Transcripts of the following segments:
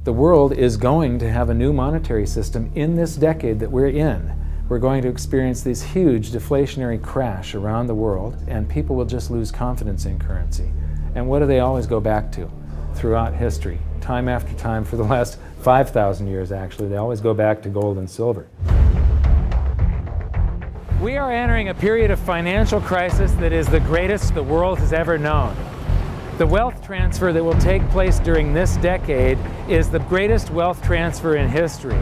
The world is going to have a new monetary system in this decade that we're in. We're going to experience this huge deflationary crash around the world, and people will just lose confidence in currency. And what do they always go back to? Throughout history, time after time, for the last 5,000 years actually, they always go back to gold and silver. We are entering a period of financial crisis that is the greatest the world has ever known. The wealth transfer that will take place during this decade is the greatest wealth transfer in history.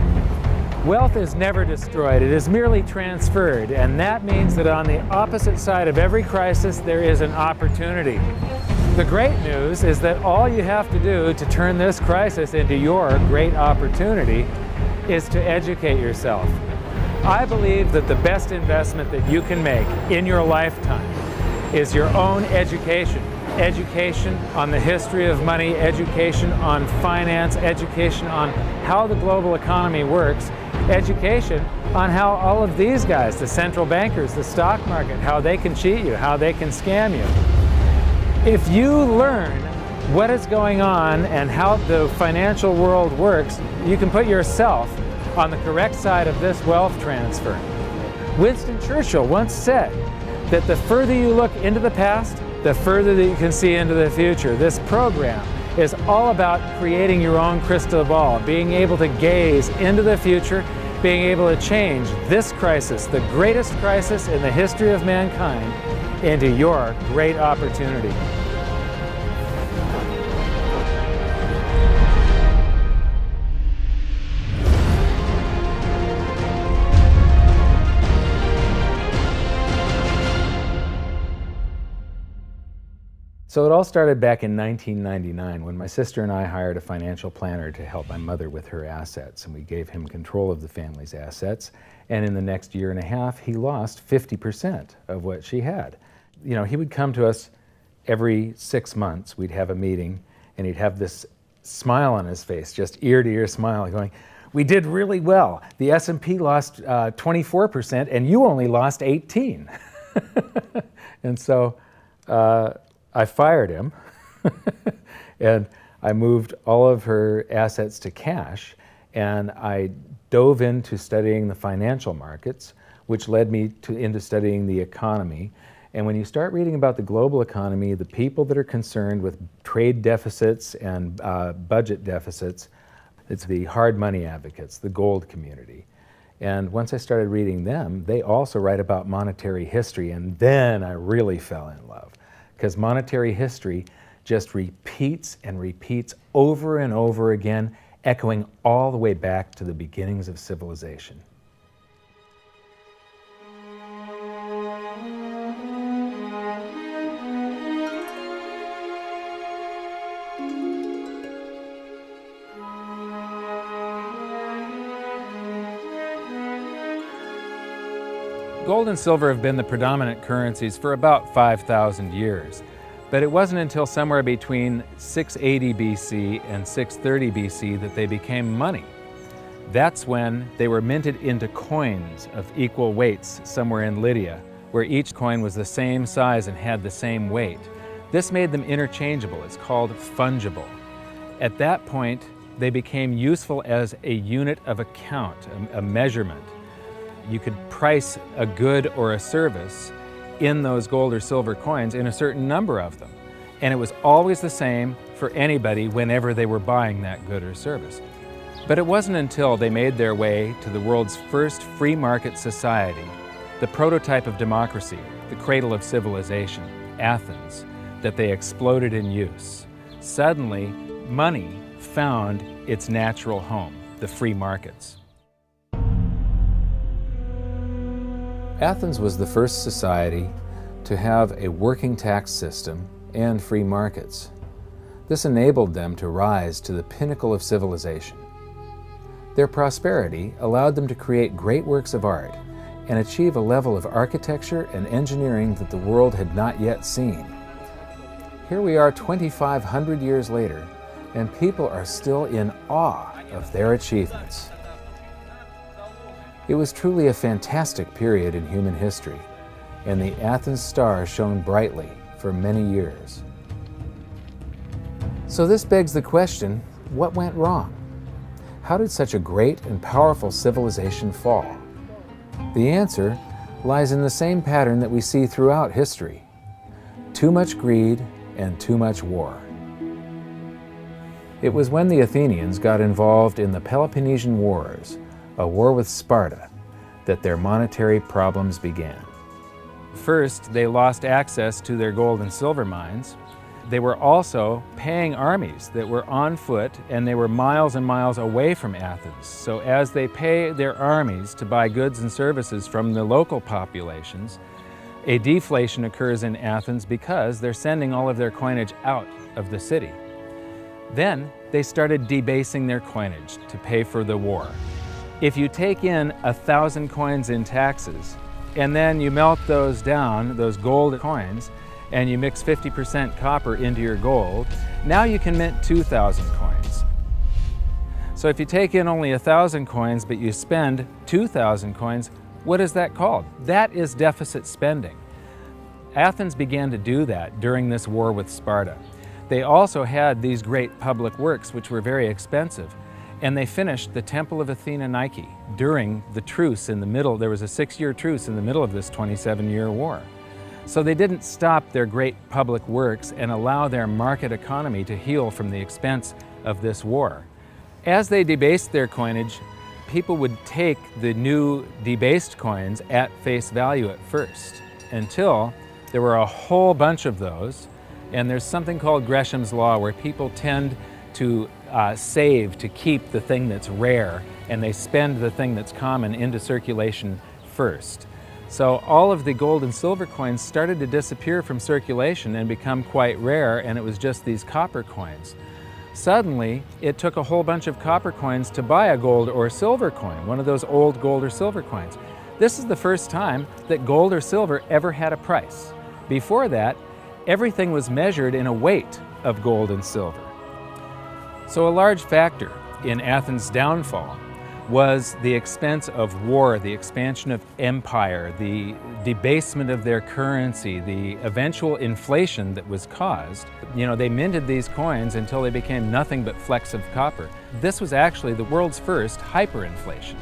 Wealth is never destroyed, it is merely transferred, and that means that on the opposite side of every crisis there is an opportunity. The great news is that all you have to do to turn this crisis into your great opportunity is to educate yourself. I believe that the best investment that you can make in your lifetime is your own education. Education on the history of money, education on finance, education on how the global economy works, education on how all of these guys, the central bankers, the stock market, how they can cheat you, how they can scam you. If you learn what is going on and how the financial world works, you can put yourself on the correct side of this wealth transfer. Winston Churchill once said that the further you look into the past, the further that you can see into the future. This program is all about creating your own crystal ball, being able to gaze into the future, being able to change this crisis, the greatest crisis in the history of mankind, into your great opportunity. So it all started back in 1999 when my sister and I hired a financial planner to help my mother with her assets, and we gave him control of the family's assets, and in the next year and a half he lost 50% of what she had. You know, he would come to us every 6 months, we'd have a meeting, and he'd have this smile on his face, just ear-to-ear smile, going, "We did really well. The S&P lost 24% and you only lost 18." And so I fired him and I moved all of her assets to cash, and I dove into studying the financial markets, which led me into studying the economy. And when you start reading about the global economy, the people that are concerned with trade deficits and budget deficits, it's the hard money advocates, the gold community. And once I started reading them, they also write about monetary history, and then I really fell in love. Because monetary history just repeats and repeats over and over again, echoing all the way back to the beginnings of civilization. Gold and silver have been the predominant currencies for about 5,000 years, but it wasn't until somewhere between 680 BC and 630 BC that they became money. That's when they were minted into coins of equal weights somewhere in Lydia, where each coin was the same size and had the same weight. This made them interchangeable. It's called fungible. At that point, they became useful as a unit of account, a measurement. You could price a good or a service in those gold or silver coins in a certain number of them. And it was always the same for anybody whenever they were buying that good or service. But it wasn't until they made their way to the world's first free market society, the prototype of democracy, the cradle of civilization, Athens, that they exploded in use. Suddenly, money found its natural home, the free markets. Athens was the first society to have a working tax system and free markets. This enabled them to rise to the pinnacle of civilization. Their prosperity allowed them to create great works of art and achieve a level of architecture and engineering that the world had not yet seen. Here we are 2,500 years later, and people are still in awe of their achievements. It was truly a fantastic period in human history, and the Athens star shone brightly for many years. So this begs the question, what went wrong? How did such a great and powerful civilization fall? The answer lies in the same pattern that we see throughout history: too much greed and too much war. It was when the Athenians got involved in the Peloponnesian Wars, a war with Sparta, that their monetary problems began. First, they lost access to their gold and silver mines. They were also paying armies that were on foot, and they were miles and miles away from Athens. So as they pay their armies to buy goods and services from the local populations, a deflation occurs in Athens because they're sending all of their coinage out of the city. Then they started debasing their coinage to pay for the war. If you take in 1,000 coins in taxes, and then you melt those down, those gold coins, and you mix 50% copper into your gold, now you can mint 2,000 coins. So if you take in only 1,000 coins, but you spend 2,000 coins, what is that called? That is deficit spending. Athens began to do that during this war with Sparta. They also had these great public works, which were very expensive, and they finished the Temple of Athena Nike during the truce in the middle. There was a 6-year truce in the middle of this 27-year war. So they didn't stop their great public works and allow their market economy to heal from the expense of this war. As they debased their coinage, people would take the new debased coins at face value at first, until there were a whole bunch of those. And there's something called Gresham's Law, where people tend to save to keep the thing that's rare, and they spend the thing that's common into circulation first. So all of the gold and silver coins started to disappear from circulation and become quite rare, and it was just these copper coins. Suddenly, it took a whole bunch of copper coins to buy a gold or silver coin, one of those old gold or silver coins. This is the first time that gold or silver ever had a price. Before that, everything was measured in a weight of gold and silver. So a large factor in Athens' downfall was the expense of war, the expansion of empire, the debasement of their currency, the eventual inflation that was caused. You know, they minted these coins until they became nothing but flecks of copper. This was actually the world's first hyperinflation.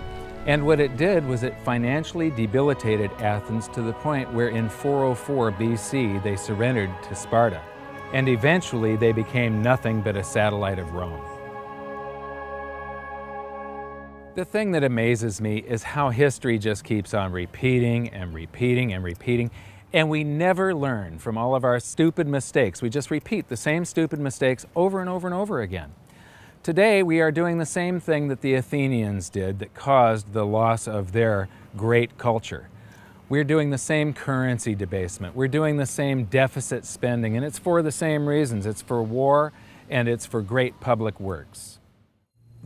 And what it did was it financially debilitated Athens to the point where in 404 BC they surrendered to Sparta. And eventually they became nothing but a satellite of Rome. The thing that amazes me is how history just keeps on repeating and repeating and repeating, and we never learn from all of our stupid mistakes. We just repeat the same stupid mistakes over and over and over again. Today we are doing the same thing that the Athenians did that caused the loss of their great culture. We're doing the same currency debasement. We're doing the same deficit spending, and it's for the same reasons. It's for war and it's for great public works.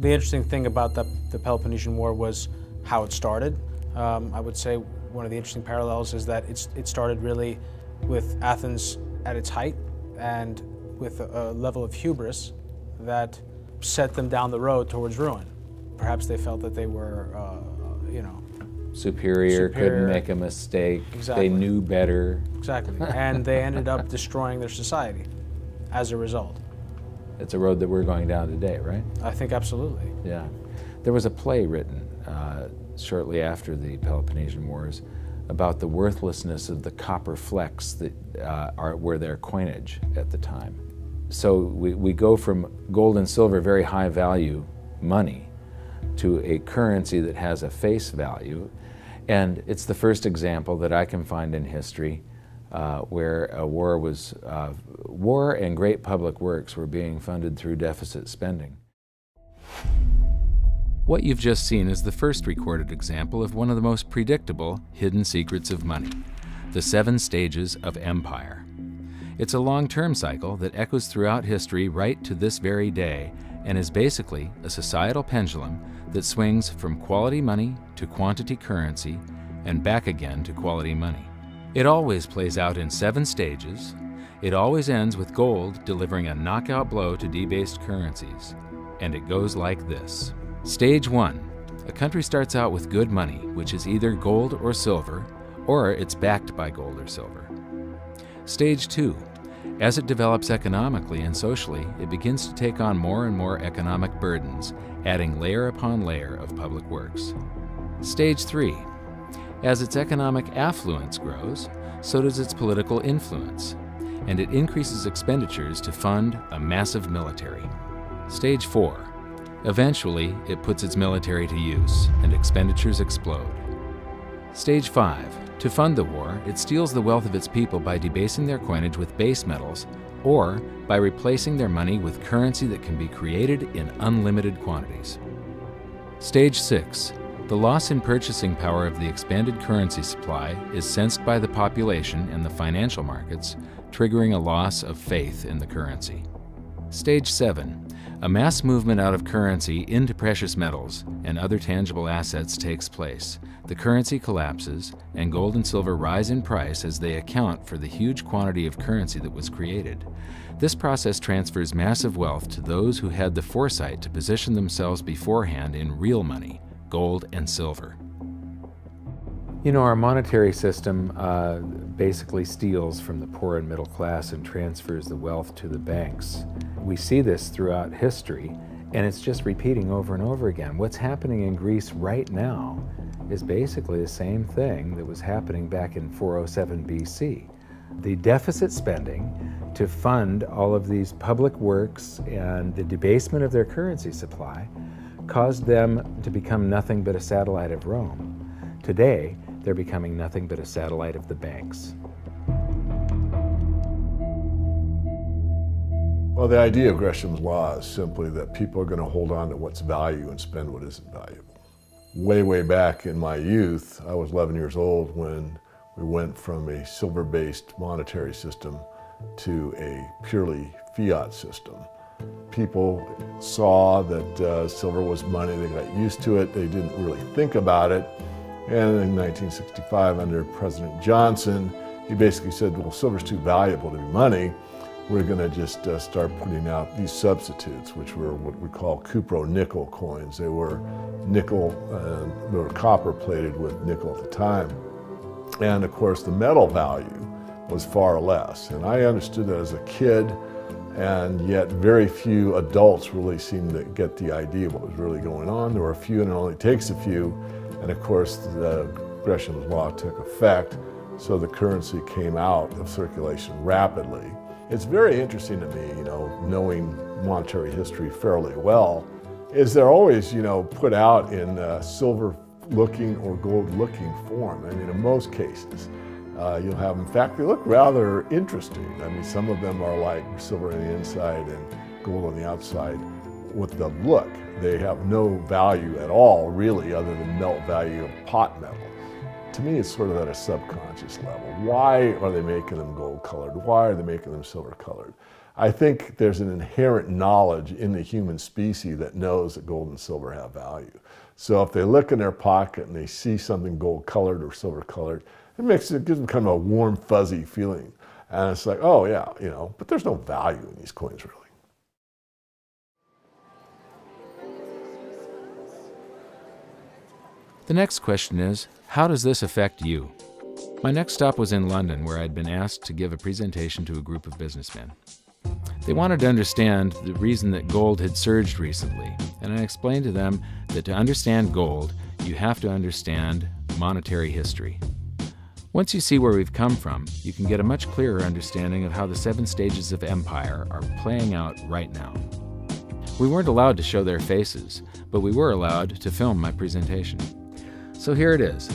The interesting thing about the Peloponnesian War was how it started. I would say one of the interesting parallels is that it started really with Athens at its height and with a level of hubris that set them down the road towards ruin. Perhaps they felt that they were, superior, couldn't make a mistake, exactly. They knew better. Exactly, and they ended up destroying their society as a result. It's a road that we're going down today, right? I think absolutely. Yeah. There was a play written shortly after the Peloponnesian Wars about the worthlessness of the copper flecks that were their coinage at the time. So we go from gold and silver, very high value money, to a currency that has a face value. And it's the first example that I can find in history where a war and great public works were being funded through deficit spending. What you've just seen is the first recorded example of one of the most predictable hidden secrets of money, the 7 stages of empire. It's a long-term cycle that echoes throughout history right to this very day and is basically a societal pendulum that swings from quality money to quantity currency and back again to quality money. It always plays out in 7 stages. It always ends with gold delivering a knockout blow to debased currencies. And it goes like this. Stage 1. A country starts out with good money, which is either gold or silver, or it's backed by gold or silver. Stage 2. As it develops economically and socially, it begins to take on more and more economic burdens, adding layer upon layer of public works. Stage 3. As its economic affluence grows, so does its political influence, and it increases expenditures to fund a massive military. Stage 4. Eventually, it puts its military to use, and expenditures explode. Stage 5. To fund the war, it steals the wealth of its people by debasing their coinage with base metals, or by replacing their money with currency that can be created in unlimited quantities. Stage 6. The loss in purchasing power of the expanded currency supply is sensed by the population and the financial markets, triggering a loss of faith in the currency. Stage 7. A mass movement out of currency into precious metals and other tangible assets takes place. The currency collapses, and gold and silver rise in price as they account for the huge quantity of currency that was created. This process transfers massive wealth to those who had the foresight to position themselves beforehand in real money, gold and silver. You know, our monetary system basically steals from the poor and middle class and transfers the wealth to the banks. We see this throughout history, and it's just repeating over and over again. What's happening in Greece right now is basically the same thing that was happening back in 407 BC. The deficit spending to fund all of these public works and the debasement of their currency supply caused them to become nothing but a satellite of Rome. Today, they're becoming nothing but a satellite of the banks. Well, the idea of Gresham's law is simply that people are going to hold on to what's value and spend what isn't valuable. Way back in my youth, I was 11 years old when we went from a silver-based monetary system to a purely fiat system. People saw that silver was money, they got used to it, they didn't really think about it. And in 1965, under President Johnson, he basically said, well, silver's too valuable to be money. We're going to just start putting out these substitutes, which were what we call cupro-nickel coins. They were nickel, they were copper plated with nickel at the time. And of course, the metal value was far less. And I understood that as a kid, and yet very few adults really seemed to get the idea of what was really going on. There were a few, and it only takes a few. And of course, Gresham's law took effect, so the currency came out of circulation rapidly. It's very interesting to me, you know, knowing monetary history fairly well, is they're always, you know, put out in silver-looking or gold-looking form. I mean, in most cases, you'll have, in fact, they look rather interesting. I mean, some of them are like silver on the inside and gold on the outside. With the look, they have no value at all, really, other than melt value of pot metal. To me, it's sort of at a subconscious level. Why are they making them gold-colored? Why are they making them silver-colored? I think there's an inherent knowledge in the human species that knows that gold and silver have value. So if they look in their pocket and they see something gold-colored or silver-colored, it gives them kind of a warm, fuzzy feeling. And it's like, oh yeah, you know, but there's no value in these coins, really. The next question is, how does this affect you? My next stop was in London, where I'd been asked to give a presentation to a group of businessmen. They wanted to understand the reason that gold had surged recently, and I explained to them that to understand gold, you have to understand monetary history. Once you see where we've come from, you can get a much clearer understanding of how the 7 stages of empire are playing out right now. We weren't allowed to show their faces, but we were allowed to film my presentation. So here it is,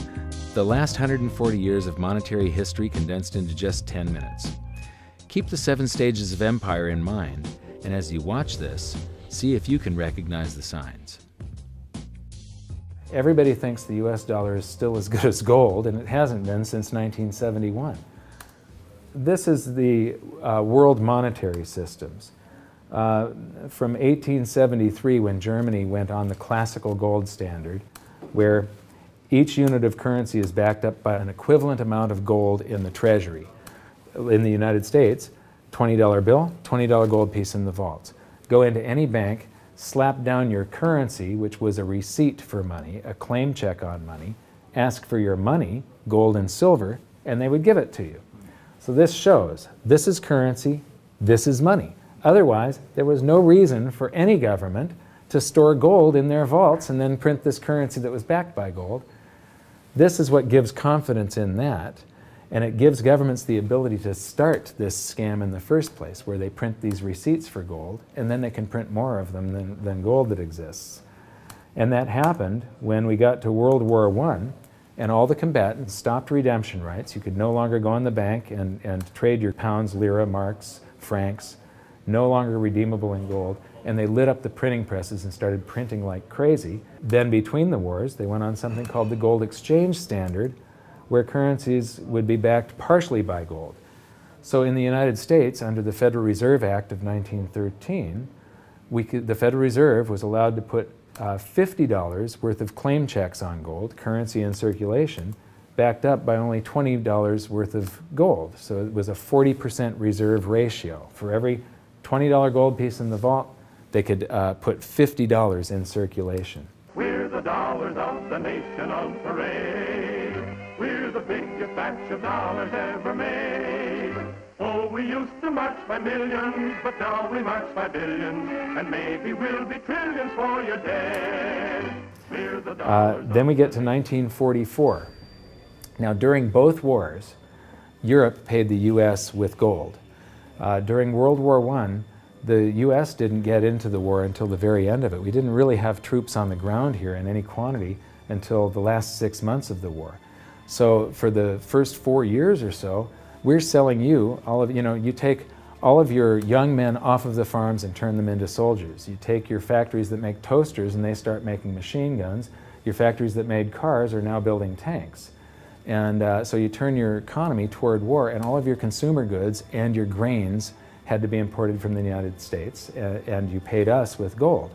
the last 140 years of monetary history condensed into just 10 minutes. Keep the 7 stages of empire in mind, and as you watch this, see if you can recognize the signs. Everybody thinks the US dollar is still as good as gold, and it hasn't been since 1971. This is the world monetary systems. From 1873, when Germany went on the classical gold standard, where each unit of currency is backed up by an equivalent amount of gold in the treasury. In the United States, $20 bill, $20 gold piece in the vaults. Go into any bank, slap down your currency, which was a receipt for money, a claim check on money, ask for your money, gold and silver, and they would give it to you. So this shows this is currency, this is money. Otherwise, there was no reason for any government to store gold in their vaults and then print this currency that was backed by gold. This is what gives confidence in that, and it gives governments the ability to start this scam in the first place, where they print these receipts for gold, and then they can print more of them than gold that exists. And that happened when we got to World War I, and all the combatants stopped redemption rights. You could no longer go in the bank and trade your pounds, lira, marks, francs, no longer redeemable in gold, and they lit up the printing presses and started printing like crazy. Then between the wars, they went on something called the gold exchange standard, where currencies would be backed partially by gold. So in the United States, under the Federal Reserve Act of 1913, the Federal Reserve was allowed to put $50 worth of claim checks on gold, currency in circulation, backed up by only $20 worth of gold. So it was a 40% reserve ratio. For every $20 gold piece in the vault, they could put $50 in circulation. We're the dollars of the nation on parade. We're the biggest batch of dollars ever made. Oh, we used to march by millions, but now we march by billions, and maybe we'll be trillions for your dead. We're the dollars. Then we get to 1944. Now, during both wars, Europe paid the U.S. with gold. During World War I, the U.S. didn't get into the war until the very end of it. We didn't really have troops on the ground here in any quantity until the last 6 months of the war. So for the first 4 years or so, we're selling you you take all of your young men off of the farms and turn them into soldiers. You take your factories that make toasters and they start making machine guns. Your factories that made cars are now building tanks. And so you turn your economy toward war, and all of your consumer goods and your grains had to be imported from the United States, and you paid us with gold.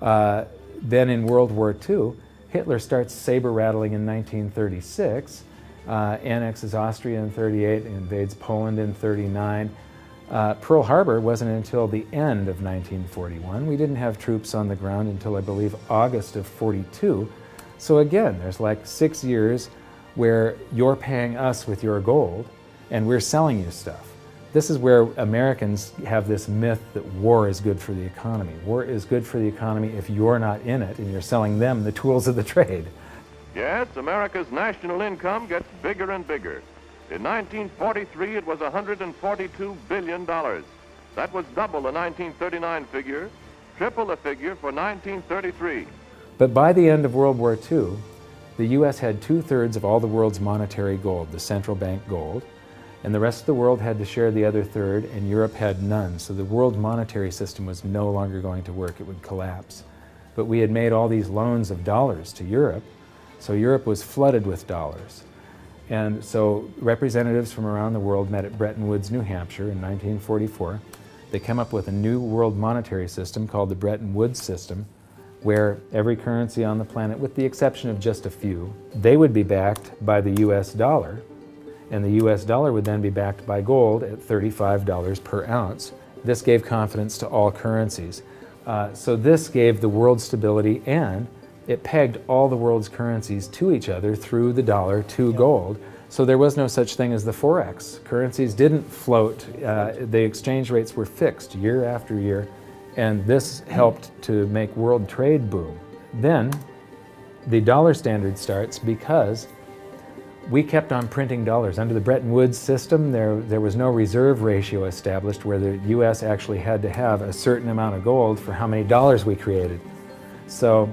Then in World War II, Hitler starts saber rattling in 1936, annexes Austria in 1938, invades Poland in 1939. Pearl Harbor wasn't until the end of 1941. We didn't have troops on the ground until, I believe, August of 1942. So again, there's like 6 years where you're paying us with your gold and we're selling you stuff. This is where Americans have this myth that war is good for the economy. War is good for the economy if you're not in it and you're selling them the tools of the trade. Yes, America's national income gets bigger and bigger. In 1943, it was $142 billion. That was double the 1939 figure, triple the figure for 1933. But by the end of World War II, the U.S. had 2/3 of all the world's monetary gold, the central bank gold, and the rest of the world had to share the other third, and Europe had none. So the world monetary system was no longer going to work. It would collapse. But we had made all these loans of dollars to Europe, so Europe was flooded with dollars. And so representatives from around the world met at Bretton Woods, New Hampshire in 1944. They came up with a new world monetary system called the Bretton Woods system, where every currency on the planet, with the exception of just a few, they would be backed by the US dollar, and the US dollar would then be backed by gold at $35 per ounce. This gave confidence to all currencies. So this gave the world stability, and it pegged all the world's currencies to each other through the dollar to gold. So there was no such thing as the Forex. Currencies didn't float. The exchange rates were fixed year after year, and this helped to make world trade boom. Then the dollar standard starts because we kept on printing dollars. Under the Bretton Woods system, there was no reserve ratio established where the US actually had to have a certain amount of gold for how many dollars we created. So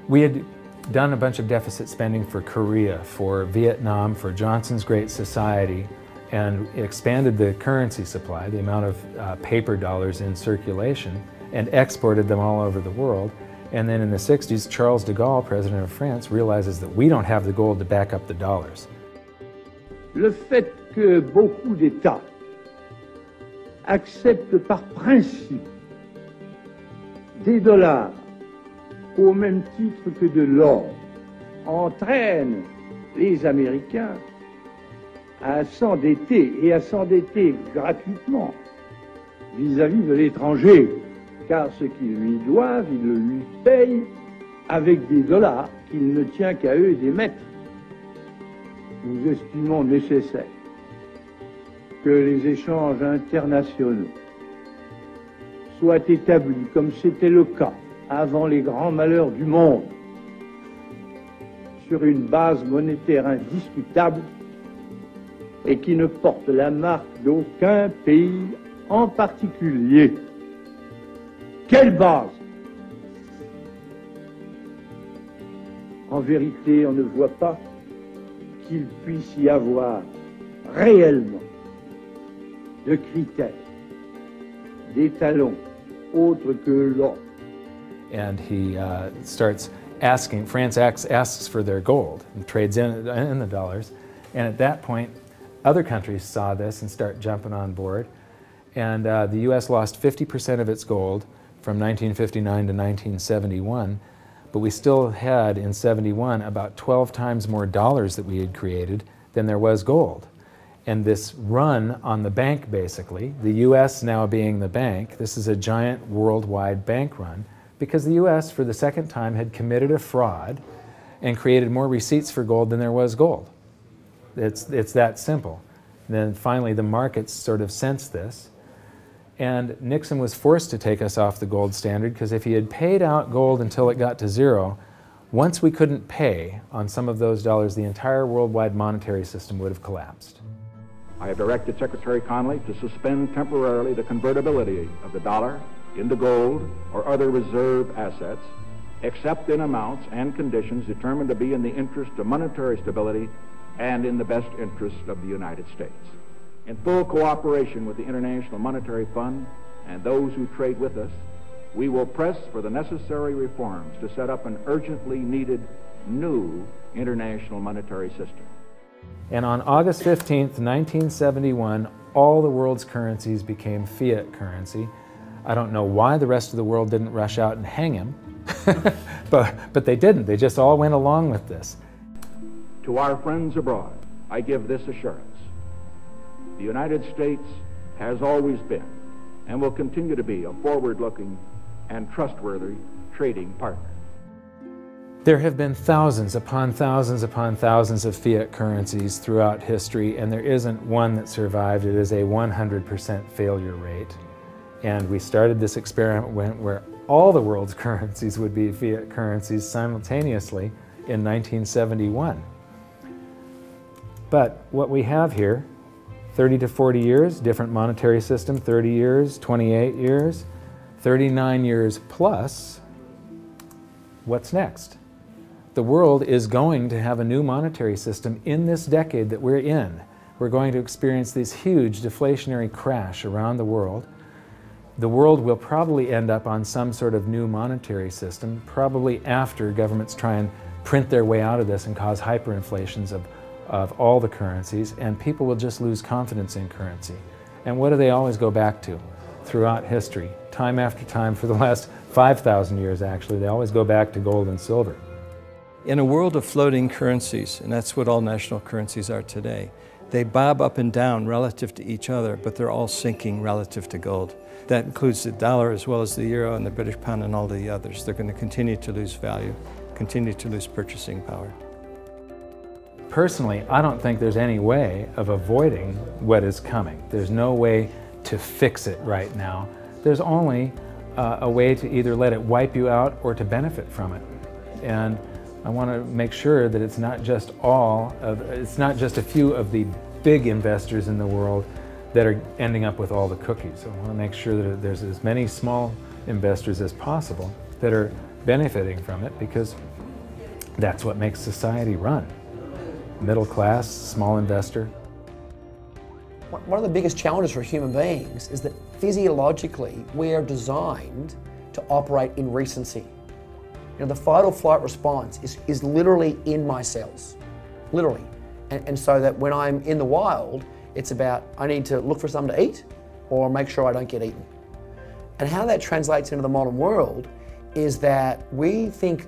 we had done a bunch of deficit spending for Korea, for Vietnam, for Johnson's Great Society, and expanded the currency supply, the amount of paper dollars in circulation, and exported them all over the world. And then in the 60s, Charles de Gaulle, president of France, realizes that we don't have the gold to back up the dollars. Le fait que beaucoup d'États acceptent par principe des dollars au même titre que de l'or entraîne les Américains à s'endetter, et à s'endetter gratuitement vis-à-vis de l'étranger, car ce qu'ils lui doivent, ils le lui payent avec des dollars qu'il ne tient qu'à eux d'émettre. Nous estimons nécessaire que les échanges internationaux soient établis comme c'était le cas avant les grands malheurs du monde, sur une base monétaire indiscutable et qui ne porte la marque d'aucun pays en particulier. Quelle base? En vérité, on ne voit pas qu'il puisse y avoir réellement de critères, d'étalons autres que l'or. And he starts asking, France asks for their gold and trades in the dollars. And at that point, other countries saw this and start jumping on board. And the US lost 50% of its gold from 1959 to 1971. But we still had, in 71, about 12 times more dollars that we had created than there was gold. And this run on the bank, basically, the US now being the bank, this is a giant worldwide bank run, because the US, for the second time, had committed a fraud and created more receipts for gold than there was gold. It's that simple. And then finally, the markets sort of sensed this. And Nixon was forced to take us off the gold standard, because if he had paid out gold until it got to zero, once we couldn't pay on some of those dollars, the entire worldwide monetary system would have collapsed. I have directed Secretary Connally to suspend temporarily the convertibility of the dollar into gold or other reserve assets, except in amounts and conditions determined to be in the interest of monetary stability and in the best interest of the United States. In full cooperation with the International Monetary Fund and those who trade with us, we will press for the necessary reforms to set up an urgently needed new international monetary system. And on August 15th, 1971, all the world's currencies became fiat currency. I don't know why the rest of the world didn't rush out and hang him, but they didn't. They just all went along with this. To our friends abroad, I give this assurance. The United States has always been and will continue to be a forward-looking and trustworthy trading partner. There have been thousands upon thousands upon thousands of fiat currencies throughout history, and there isn't one that survived. It is a 100% failure rate. And we started this experiment where all the world's currencies would be fiat currencies simultaneously in 1971. But what we have here, 30 to 40 years, different monetary system, 30 years, 28 years, 39 years plus, what's next? The world is going to have a new monetary system in this decade that we're in. We're going to experience this huge deflationary crash around the world. The world will probably end up on some sort of new monetary system, probably after governments try and print their way out of this and cause hyperinflations of all the currencies, and people will just lose confidence in currency. And what do they always go back to throughout history? Time after time, for the last 5,000 years actually, they always go back to gold and silver. In a world of floating currencies, and that's what all national currencies are today, they bob up and down relative to each other, but they're all sinking relative to gold. That includes the dollar as well as the euro and the British pound and all the others. They're going to continue to lose value, continue to lose purchasing power. Personally, I don't think there's any way of avoiding what is coming. There's no way to fix it right now. There's only a way to either let it wipe you out or to benefit from it. And I want to make sure that it's not just a few of the big investors in the world that are ending up with all the cookies. I want to make sure that there's as many small investors as possible that are benefiting from it, because that's what makes society run. Middle class, small investor. One of the biggest challenges for human beings is that physiologically we are designed to operate in recency. You know, the fight or flight response is literally in my cells, literally. And so that when I'm in the wild, it's about I need to look for something to eat or make sure I don't get eaten. And how that translates into the modern world is that we think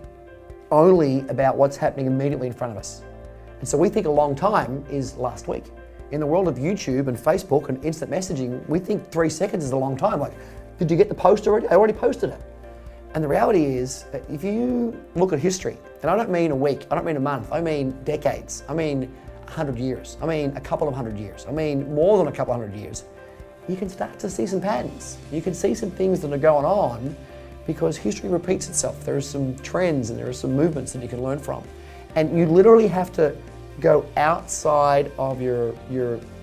only about what's happening immediately in front of us. And so we think a long time is last week. In the world of YouTube and Facebook and instant messaging, we think 3 seconds is a long time. Like, did you get the post already? I already posted it. And the reality is, if you look at history, and I don't mean a week, I don't mean a month, I mean decades, I mean 100 years, I mean a couple of 100 years, I mean more than a couple of 100 years, you can start to see some patterns. You can see some things that are going on because history repeats itself. There are some trends and there are some movements that you can learn from. And you literally have to go outside of your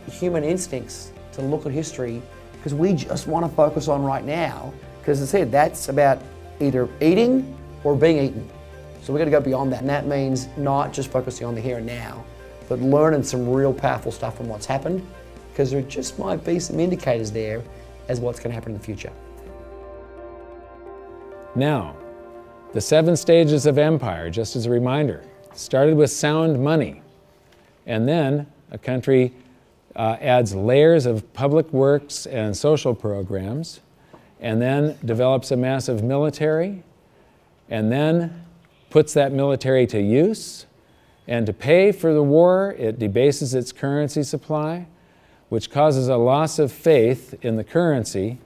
human instincts to look at history, because we just want to focus on right now, because as I said, that's about either eating or being eaten. So we've got to go beyond that, and that means not just focusing on the here and now, but learning some real powerful stuff from what's happened, because there just might be some indicators there as what's going to happen in the future. Now, the 7 stages of empire, just as a reminder, started with sound money, and then a country adds layers of public works and social programs, and then develops a massive military, and then puts that military to use, and to pay for the war, it debases its currency supply, which causes a loss of faith in the currency,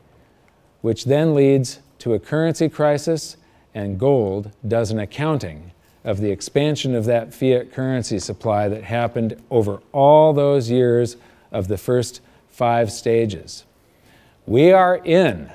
which then leads to a currency crisis, and gold does an accounting of the expansion of that fiat currency supply that happened over all those years of the first 5 stages. We are in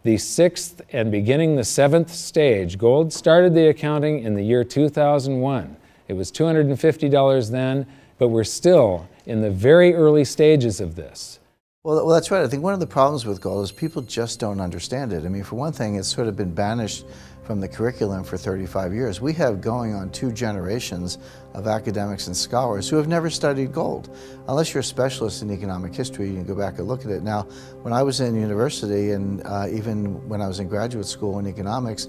the 6th and beginning the 7th stage. Gold started the accounting in the year 2001. It was $250 then, but we're still in the very early stages of this. Well, that's right. I think one of the problems with gold is people just don't understand it. I mean, for one thing, it's sort of been banished from the curriculum for 35 years. We have going on 2 generations of academics and scholars who have never studied gold. Unless you're a specialist in economic history, you can go back and look at it. Now, when I was in university and even when I was in graduate school in economics,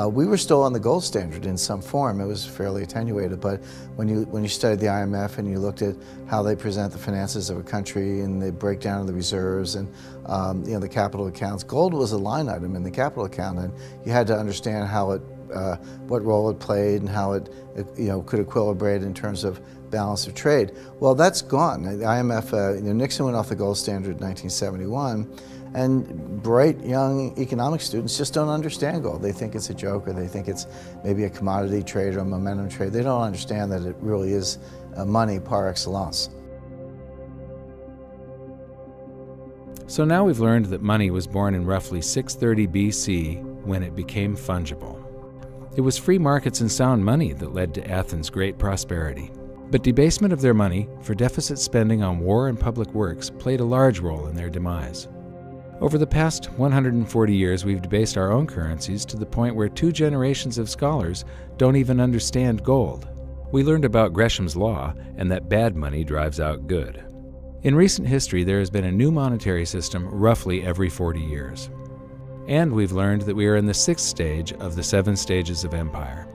we were still on the gold standard in some form. It was fairly attenuated, but when you studied the IMF and you looked at how they present the finances of a country and the breakdown of the reserves and you know, the capital accounts, gold was a line item in the capital account, and you had to understand how it, what role it played and how it you know, could equilibrate in terms of balance of trade. Well, that's gone. The IMF, you know, Nixon went off the gold standard in 1971, and bright young economic students just don't understand gold. They think it's a joke, or they think it's maybe a commodity trade or a momentum trade. They don't understand that it really is money par excellence. So now we've learned that money was born in roughly 630 BC when it became fungible. It was free markets and sound money that led to Athens' great prosperity. But debasement of their money for deficit spending on war and public works played a large role in their demise. Over the past 140 years, we've debased our own currencies to the point where 2 generations of scholars don't even understand gold. We learned about Gresham's law and that bad money drives out good. In recent history, there has been a new monetary system roughly every 40 years. And we've learned that we are in the 6th stage of the 7 stages of empire.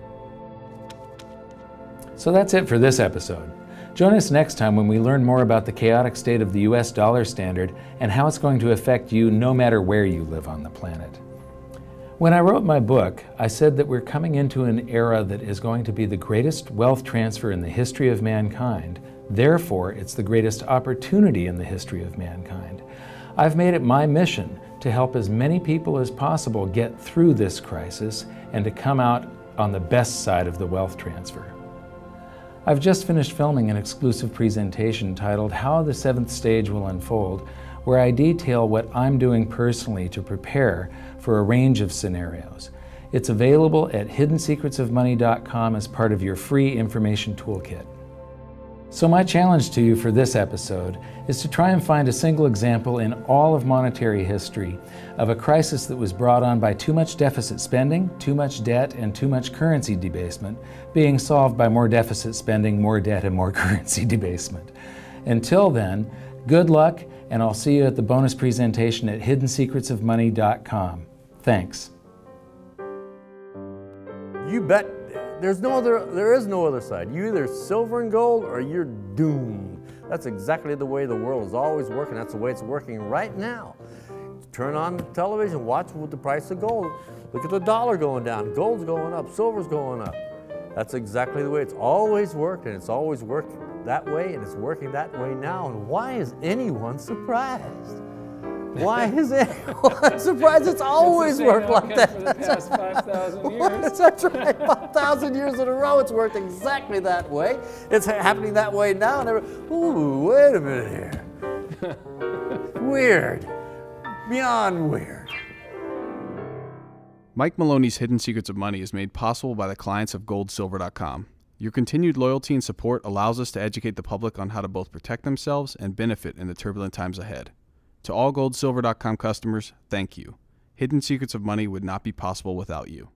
So that's it for this episode. Join us next time when we learn more about the chaotic state of the US dollar standard and how it's going to affect you no matter where you live on the planet. When I wrote my book, I said that we're coming into an era that is going to be the greatest wealth transfer in the history of mankind. Therefore, it's the greatest opportunity in the history of mankind. I've made it my mission to help as many people as possible get through this crisis and to come out on the best side of the wealth transfer. I've just finished filming an exclusive presentation titled How the 7th Stage Will Unfold, where I detail what I'm doing personally to prepare for a range of scenarios. It's available at hiddensecretsofmoney.com as part of your free information toolkit. So my challenge to you for this episode is to try and find a single example in all of monetary history of a crisis that was brought on by too much deficit spending, too much debt, and too much currency debasement being solved by more deficit spending, more debt, and more currency debasement. Until then, good luck, and I'll see you at the bonus presentation at hiddensecretsofmoney.com. Thanks. You bet. There is no other side. You're either silver and gold or you're doomed. That's exactly the way the world is always working. That's the way it's working right now. Turn on the television, watch with the price of gold. Look at the dollar going down, gold's going up, silver's going up. That's exactly the way it's always worked, and it's always worked that way, and it's working that way now. And why is anyone surprised? Why is it? I'm surprised it's always worked like that. For the past 5,000 years. That's right, 5,000 years in a row, it's worked exactly that way. It's happening that way now. And ooh, wait a minute here. Weird. Beyond weird. Mike Maloney's Hidden Secrets of Money is made possible by the clients of goldsilver.com. Your continued loyalty and support allows us to educate the public on how to both protect themselves and benefit in the turbulent times ahead. To all goldsilver.com customers, thank you. Hidden Secrets of Money would not be possible without you.